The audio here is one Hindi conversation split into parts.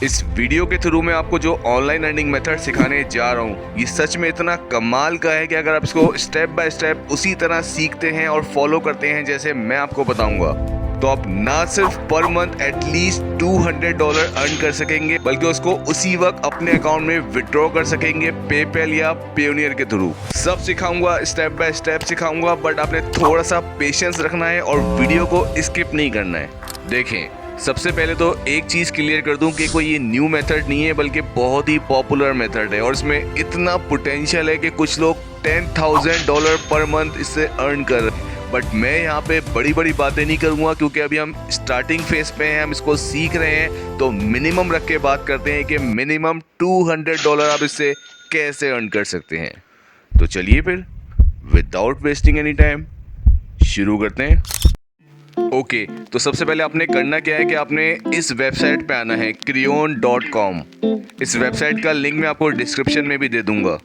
इस वीडियो के थ्रू मैं आपको जो ऑनलाइन अर्निंग मेथड सिखाने जा रहा हूँ ये सच में इतना कमाल का है कि अगर आप इसको स्टेप बाय स्टेप उसी तरह सीखते हैं और फॉलो करते हैं जैसे मैं आपको बताऊंगा तो आप ना सिर्फ पर मंथ एटलीस्ट $200 अर्न कर सकेंगे बल्कि उसको उसी वक्त अपने अकाउंट में विड्रॉ कर सकेंगे पेपैल या पेयोनियर के थ्रू। सब सिखाऊंगा, स्टेप बाय स्टेप सिखाऊंगा, बट आपने थोड़ा सा पेशेंस रखना है और वीडियो को स्किप नहीं करना है। देखें, सबसे पहले तो एक चीज़ क्लियर कर दूं कि कोई ये न्यू मेथड नहीं है बल्कि बहुत ही पॉपुलर मेथड है और इसमें इतना पोटेंशियल है कि कुछ लोग $10,000 पर मंथ इससे अर्न कर रहे हैं। बट मैं यहाँ पे बड़ी बड़ी बातें नहीं करूँगा क्योंकि अभी हम स्टार्टिंग फेज पे हैं, हम इसको सीख रहे हैं, तो मिनिमम रख के बात करते हैं कि मिनिमम $200 आप इससे कैसे अर्न कर सकते हैं। तो चलिए फिर विदाउट वेस्टिंग एनी टाइम शुरू करते हैं। ओके, तो सबसे पहले आपने करना क्या है कि आपने इस वेबसाइट पे आना है Crayon.com। इस वेबसाइट का लिंक मैं आपको डिस्क्रिप्शन में भी दे दूंगा।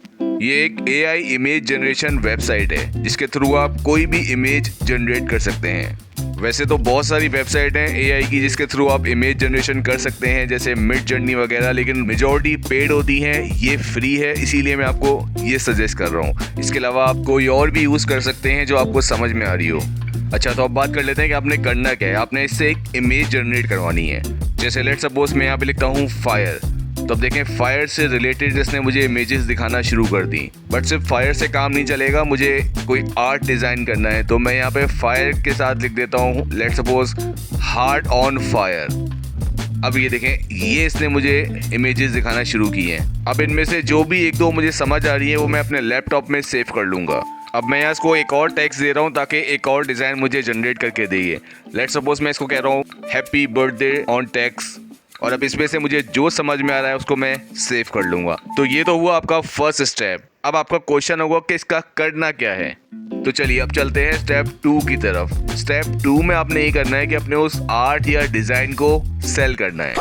ये एक AI इमेज जनरेशन वेबसाइट है जिसके थ्रू आप कोई भी इमेज जनरेट कर सकते हैं। वैसे तो बहुत सारी वेबसाइट हैं AI की जिसके थ्रू आप इमेज जनरेशन कर सकते हैं जैसे मिडजर्नी वगैरह, लेकिन मेजॉरिटी पेड होती हैं, ये फ्री है, इसीलिए मैं आपको ये सजेस्ट कर रहा हूँ। इसके अलावा आप कोई और भी यूज़ कर सकते हैं जो आपको समझ में आ रही हो। अच्छा, तो अब बात कर लेते हैं कि आपने करना क्या है। आपने इससे एक इमेज जनरेट करवानी है। जैसे लेट्स सपोज मैं यहाँ पे लिखता हूँ फायर, तो अब देखें फायर से रिलेटेड इसने मुझे इमेजेस दिखाना शुरू कर दी। बट सिर्फ फायर से काम नहीं चलेगा, मुझे कोई आर्ट डिज़ाइन करना है, तो मैं यहाँ पे फायर के साथ लिख देता हूँ let's suppose heart on fire. अब ये देखें, ये इसने मुझे इमेजेस दिखाना शुरू की हैं। अब इनमें से जो भी एक दो मुझे समझ आ रही है वो मैं अपने लैपटॉप में सेव कर लूँगा। अब मैं यहाँ इसको एक और टेक्स्ट दे रहा हूँ ताकि एक और डिज़ाइन मुझे जनरेट करके दे। लेट्स सपोज मैं इसको कह रहा हूँ हैप्पी बर्थडे ऑन टेक्स्ट, और अब इसमें से मुझे जो समझ में आ रहा है उसको मैं सेव कर लूँगा। तो ये तो हुआ आपका फर्स्ट स्टेप। अब आपका क्वेश्चन होगा कि इसका करना क्या है। तो चलिए अब चलते हैं स्टेप 2 की तरफ। स्टेप 2 में आपने ये करना है कि अपने उस आर्ट या डिज़ाइन को सेल करना है।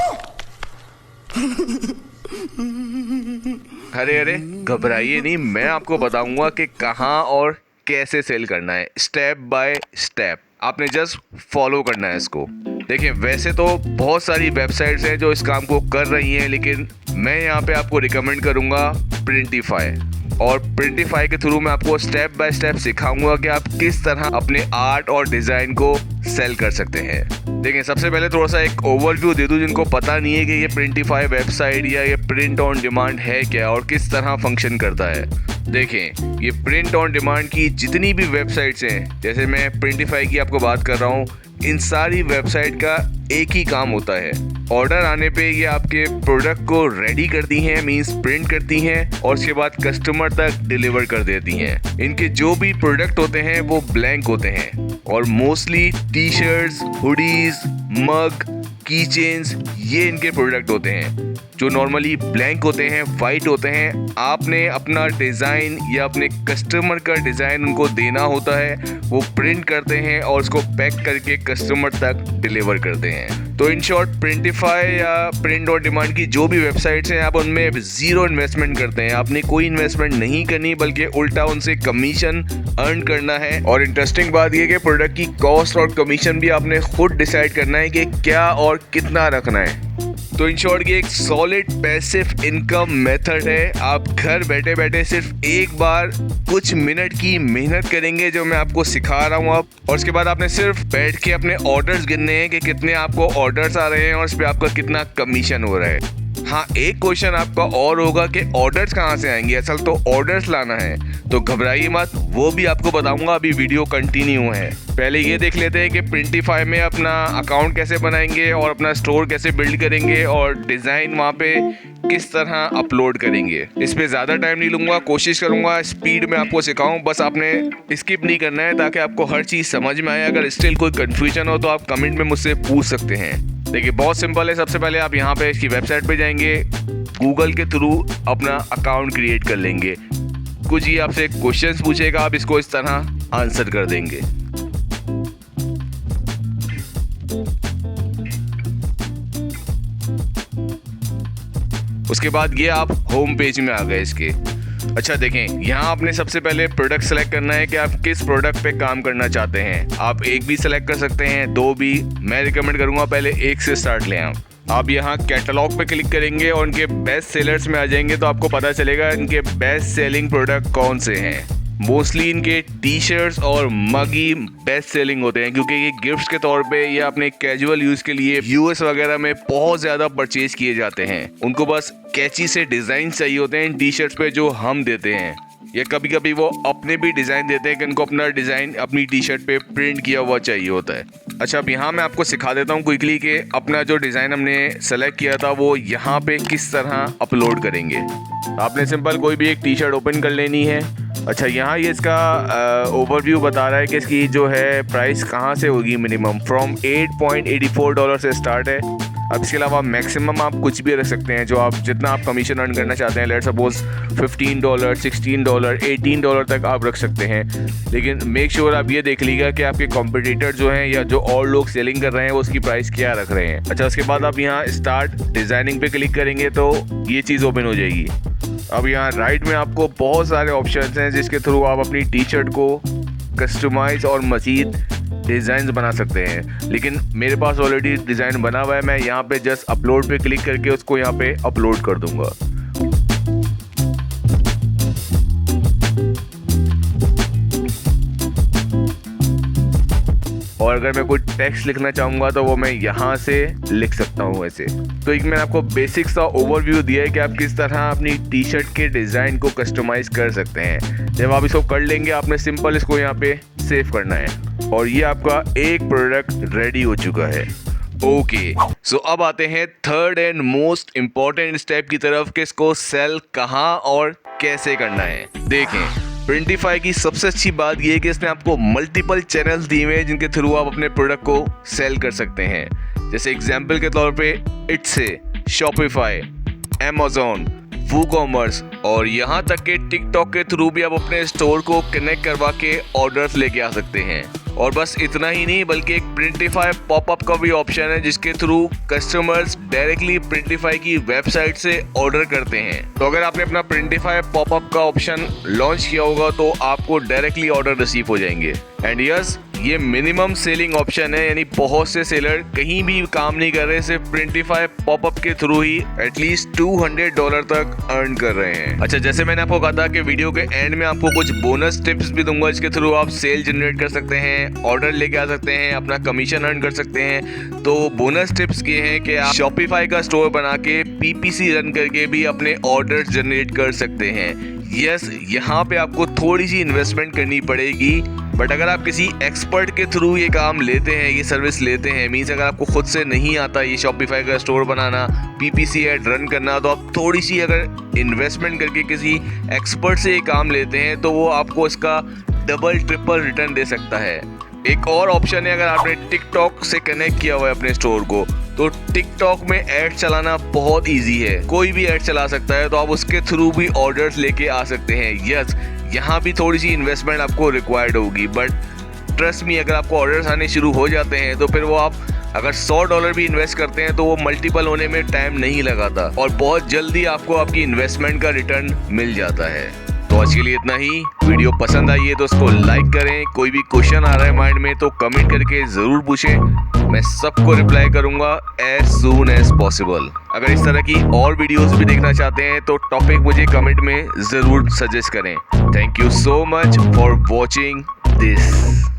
अरे अरे घबराइए नहीं, मैं आपको बताऊंगा कि कहाँ और कैसे सेल करना है, स्टेप बाय स्टेप। आपने जस्ट फॉलो करना है इसको। देखिए, वैसे तो बहुत सारी वेबसाइट्स हैं जो इस काम को कर रही हैं, लेकिन मैं यहाँ पे आपको रिकमेंड करूँगा प्रिंटिफाई। और प्रिंटिफाई के थ्रू मैं आपको स्टेप बाय स्टेप सिखाऊंगा कि आप किस तरह अपने आर्ट और डिज़ाइन को सेल कर सकते हैं। देखिए, सबसे पहले थोड़ा सा एक ओवरव्यू दे दूं जिनको पता नहीं है कि ये प्रिंटिफाई वेबसाइट या ये प्रिंट ऑन डिमांड है क्या और किस तरह फंक्शन करता है। देखें, ये प्रिंट ऑन डिमांड की जितनी भी वेबसाइट्स हैं, जैसे मैं प्रिंटिफाई की आपको बात कर रहा हूँ, इन सारी वेबसाइट का एक ही काम होता है। ऑर्डर आने पे ये आपके प्रोडक्ट को रेडी करती हैं, मींस प्रिंट करती हैं, और उसके बाद कस्टमर तक डिलीवर कर देती हैं। इनके जो भी प्रोडक्ट होते हैं वो ब्लैंक होते हैं और मोस्टली टी शर्ट्स, हुडीज, मग, की चेन्स, ये इनके प्रोडक्ट होते हैं जो नॉर्मली ब्लैंक होते हैं, वाइट होते हैं। आपने अपना डिज़ाइन या अपने कस्टमर का डिज़ाइन उनको देना होता है, वो प्रिंट करते हैं और उसको पैक करके कस्टमर तक डिलीवर करते हैं। तो इन शॉर्ट प्रिंटिफाई या प्रिंट ऑन डिमांड की जो भी वेबसाइट्स हैं, आप उनमें ज़ीरो इन्वेस्टमेंट करते हैं। आपने कोई इन्वेस्टमेंट नहीं करनी बल्कि उल्टा उनसे कमीशन अर्न करना है। और इंटरेस्टिंग बात यह कि प्रोडक्ट की कॉस्ट और कमीशन भी आपने खुद डिसाइड करना है कि क्या और कितना रखना है। तो इन शॉर्ट ये एक सॉलिड पैसिव इनकम मेथड है। आप घर बैठे बैठे सिर्फ एक बार कुछ मिनट की मेहनत करेंगे जो मैं आपको सिखा रहा हूँ अब, और उसके बाद आपने सिर्फ बैठ के अपने ऑर्डर्स गिनने हैं कि कितने आपको ऑर्डर्स आ रहे हैं और इस पर आपका कितना कमीशन हो रहा है। हाँ, एक क्वेश्चन आपका और होगा कि ऑर्डर्स कहाँ से आएंगे। असल तो ऑर्डर्स लाना है, तो घबराइए मत, वो भी आपको बताऊंगा। अभी वीडियो कंटिन्यू है। पहले ये देख लेते हैं कि प्रिंटिफाई में अपना अकाउंट कैसे बनाएंगे और अपना स्टोर कैसे बिल्ड करेंगे और डिज़ाइन वहाँ पे किस तरह अपलोड करेंगे। इस पर ज़्यादा टाइम नहीं लूँगा, कोशिश करूँगा स्पीड में आपको सिखाऊँ। बस आपने स्किप नहीं करना है ताकि आपको हर चीज़ समझ में आए। अगर स्टिल कोई कन्फ्यूजन हो तो आप कमेंट में मुझसे पूछ सकते हैं। देखिए, बहुत सिंपल है। सबसे पहले आप यहाँ पे इसकी वेबसाइट पे जाएंगे, गूगल के थ्रू अपना अकाउंट क्रिएट कर लेंगे। कुछ ये आपसे क्वेश्चंस पूछेगा, आप इसको इस तरह आंसर कर देंगे। उसके बाद ये आप होम पेज में आ गए इसके। अच्छा देखें, यहाँ आपने सबसे पहले प्रोडक्ट सेलेक्ट करना है कि आप किस प्रोडक्ट पे काम करना चाहते हैं। आप एक भी सेलेक्ट कर सकते हैं, दो भी। मैं रिकमेंड करूँगा पहले एक से स्टार्ट लें आप। आप यहाँ कैटलॉग पे क्लिक करेंगे और उनके बेस्ट सेलर्स में आ जाएंगे तो आपको पता चलेगा इनके बेस्ट सेलिंग प्रोडक्ट कौन से हैं। मोस्टली इनके टी शर्ट्स और मग ही बेस्ट सेलिंग होते हैं क्योंकि ये गिफ्ट्स के तौर पे या अपने कैजुअल यूज के लिए यूएस वगैरह में बहुत ज्यादा परचेज किए जाते हैं। उनको बस कैची से डिजाइन चाहिए होते हैं इन टी शर्ट्स पे जो हम देते हैं, या कभी कभी वो अपने भी डिज़ाइन देते हैं कि उनको अपना डिज़ाइन अपनी टी शर्ट पे प्रिंट किया हुआ चाहिए होता है। अच्छा, अब यहाँ मैं आपको सिखा देता हूँ क्विकली कि अपना जो डिज़ाइन हमने सेलेक्ट किया था वो यहाँ पे किस तरह अपलोड करेंगे। आपने सिंपल कोई भी एक टी शर्ट ओपन कर लेनी है। अच्छा, यहाँ ये इसका ओवरव्यू बता रहा है कि इसकी जो है प्राइस कहाँ से होगी। मिनिमम फ्रॉम $8.84 से स्टार्ट है। अब इसके अलावा मैक्सिमम आप कुछ भी रख सकते हैं, जो आप जितना आप कमीशन अर्न करना चाहते हैं। लेट्स सपोज $15, $16, $18 तक आप रख सकते हैं। लेकिन मेक श्योर आप ये देख लीजिएगा कि आपके कॉम्पिटिटर जो हैं या जो और लोग सेलिंग कर रहे हैं वो उसकी प्राइस क्या रख रहे हैं। अच्छा, उसके बाद आप यहाँ स्टार्ट डिज़ाइनिंग पे क्लिक करेंगे तो ये चीज़ ओपन हो जाएगी। अब यहाँ राइट में आपको बहुत सारे ऑप्शंस हैं जिसके थ्रू आप अपनी टी शर्ट को कस्टमाइज और मज़ीद डिज़ाइन बना सकते हैं। लेकिन मेरे पास ऑलरेडी डिज़ाइन बना हुआ है, मैं यहाँ पे जस्ट अपलोड पे क्लिक करके उसको यहाँ पे अपलोड कर दूंगा। और अगर मैं कोई टेक्स्ट लिखना चाहूँगा तो वो मैं यहाँ से लिख सकता हूँ ऐसे। तो एक मैंने आपको बेसिक सा ओवरव्यू दिया है कि आप किस तरह अपनी टी शर्ट के डिज़ाइन को कस्टमाइज़ कर सकते हैं। जब आप इसको कर लेंगे आपने सिंपल इसको यहाँ पे सेव करना है और ये आपका एक प्रोडक्ट रेडी हो चुका है। ओके, सो अब आते हैं third and most important step की तरफ कि इसको सेल कहाँ और कैसे करना है। देखें, प्रिंटिफाई की सबसे अच्छी बात यह है कि इसने आपको मल्टीपल चैनल्स दिए हुए हैं जिनके थ्रू आप अपने प्रोडक्ट को सेल कर सकते हैं। जैसे एग्जाम्पल के तौर पे इट्से, शॉपिफाई, अमेज़न, वूकॉमर्स और यहाँ तक कि टिकटॉक के थ्रू भी आप अपने स्टोर को कनेक्ट करवा के ऑर्डर्स लेके आ सकते हैं। और बस इतना ही नहीं बल्कि एक प्रिंटिफाई पॉपअप का भी ऑप्शन है जिसके थ्रू कस्टमर्स डायरेक्टली प्रिंटिफाई की वेबसाइट से ऑर्डर करते हैं। तो अगर आपने अपना प्रिंटिफाई पॉपअप का ऑप्शन लॉन्च किया होगा तो आपको डायरेक्टली ऑर्डर रिसीव हो जाएंगे। एंड यस, ये मिनिमम सेलिंग ऑप्शन है, यानी बहुत से सेलर कहीं भी काम नहीं कर रहे, सिर्फ प्रिंटिफाई पॉपअप के थ्रू ही एटलीस्ट $200 तक अर्न कर रहे हैं। अच्छा, जैसे मैंने आपको कहा था कि वीडियो के एंड में आपको कुछ बोनस टिप्स भी दूंगा जिसके थ्रू आप सेल जनरेट कर सकते हैं, ऑर्डर लेके आ सकते हैं, अपना कमीशन अर्न कर सकते हैं। तो बोनस टिप्स ये हैं कि आप शॉपिफाई का स्टोर बना के PPC रन करके भी अपने ऑर्डर्स जनरेट कर सकते हैं। यस, यहाँ पे आपको थोड़ी सी इन्वेस्टमेंट करनी पड़ेगी, बट अगर आप किसी एक्सपर्ट के थ्रू ये काम लेते हैं, ये सर्विस लेते हैं, मीन्स अगर आपको खुद से नहीं आता ये शॉपिफाई का स्टोर बनाना, PPC ऐड रन करना, तो आप थोड़ी सी अगर इन्वेस्टमेंट करके किसी एक्सपर्ट से ये काम लेते हैं तो वो आपको इसका डबल ट्रिपल रिटर्न दे सकता है। एक और ऑप्शन है, अगर आपने टिकटॉक से कनेक्ट किया हुआ है अपने स्टोर को, तो टिकटॉक में ऐड चलाना बहुत इजी है, कोई भी ऐड चला सकता है, तो आप उसके थ्रू भी ऑर्डर्स लेके आ सकते हैं। यस, यहाँ भी थोड़ी सी इन्वेस्टमेंट आपको रिक्वायर्ड होगी, बट ट्रस्ट मी, अगर आपको ऑर्डर्स आने शुरू हो जाते हैं तो फिर वो आप अगर $100 भी इन्वेस्ट करते हैं तो वो मल्टीपल होने में टाइम नहीं लगाता और बहुत जल्दी आपको आपकी इन्वेस्टमेंट का रिटर्न मिल जाता है। तो आज के लिए इतना ही। वीडियो पसंद आई है तो उसको लाइक करें। कोई भी क्वेश्चन आ रहा है माइंड में तो कमेंट करके ज़रूर पूछें, मैं सबको रिप्लाई करूंगा as soon as possible। अगर इस तरह की और वीडियोस भी देखना चाहते हैं तो टॉपिक मुझे कमेंट में ज़रूर सजेस्ट करें। Thank you so much for watching this.